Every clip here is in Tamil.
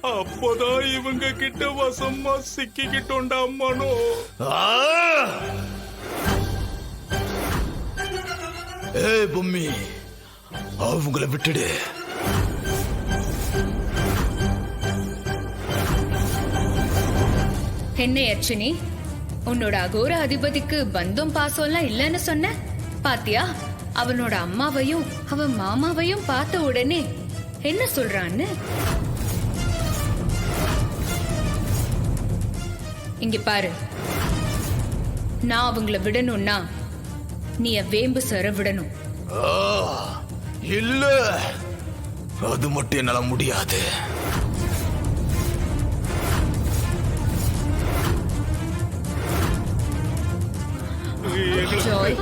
அப்போதான் இவங்க கிட்ட வசமா சிக்கிக்கிட்டோண்டா மனோ. ஏய் பொம்மி, அவங்கள விட்டுடு. என்ன அர்ச்சனி, உன்னோட அகோர அதிபதிக்கு பந்தம் பாசம் எல்லாம் இல்லன்னு சொன்ன பாத்தியா? அவனோட அம்மாவையும் அவன் மாமாவையும் பார்த்த உடனே என்ன சொல்றான்னு. இங்க பாரு, நான் அவங்கள விடணும்னா நீ வேம்பு சர விடணும். இல்ல, அது மட்டும் என்னால முடியாது. ஜாய்,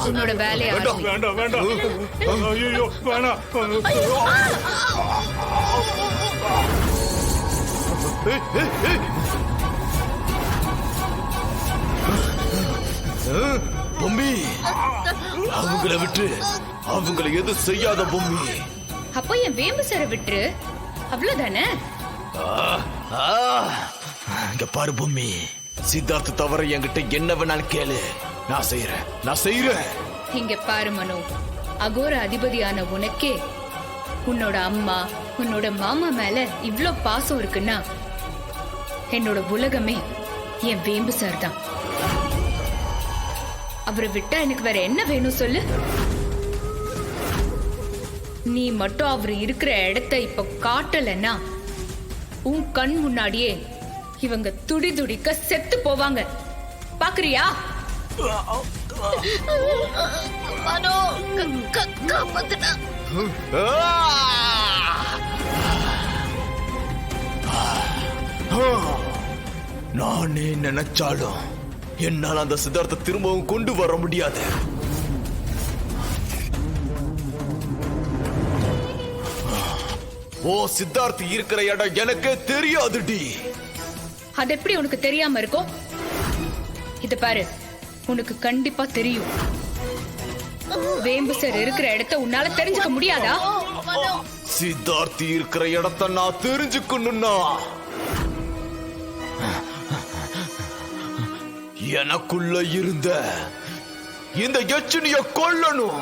உன்னோட வேலையை வேண்டாம் வேண்டாம் வேண்டாம். ஐயோ வேணாம். பொம்மி, அவங்கள விட்டு, அவங்கள எது செய்யாத பொம்மி. அப்போ என் வேம்பு சர விட்டுரு, அவ்வளவுதானே? இங்க பாரு பொம்மி, சித்தார்த்த தவிர என்கிட்ட என்ன வேணாலும் கேளு, நான் செய்யறேன். இங்க பாரு மனோ, அகோர அதிபதியான உனக்கே உன்னோட அம்மா உன்னோட மாமா மேல இவ்ளோ பாசம் இருக்குன்னா என்னோட உலகமே என் வேம்பு சார் தான். அவரை விட்டா எனக்கு வேற என்ன வேணும் சொல்லு? நீ மட்டும் அவர் இருக்கிற இடத்த இப்ப காட்டலன்னா உன் கண் முன்னாடியே இவங்க துடி துடிக்க செத்து போவாங்க. பாக்குறியா? நானே நினைச்சாலும் என்னால் அந்த சித்தார்த்த திரும்பவும் கொண்டு வர முடியாது. ஓ, சித்தார்த் இருக்கிற இடம் எனக்கு தெரியாதுடி. அது எப்படி உனக்கு தெரியாம இருக்கும்? இத பாரு, உனக்கு கண்டிப்பா தெரியும். வேம்பு சார் இருக்கிற இடத்த உன்னால தெரிஞ்சுக்க முடியாதா? சித்தார்த் இருக்கிற இடத்த நான் தெரிஞ்சுக்கணும்னா எனக்குள்ள இருந்த இந்த யட்சணிய கொல்லணும்.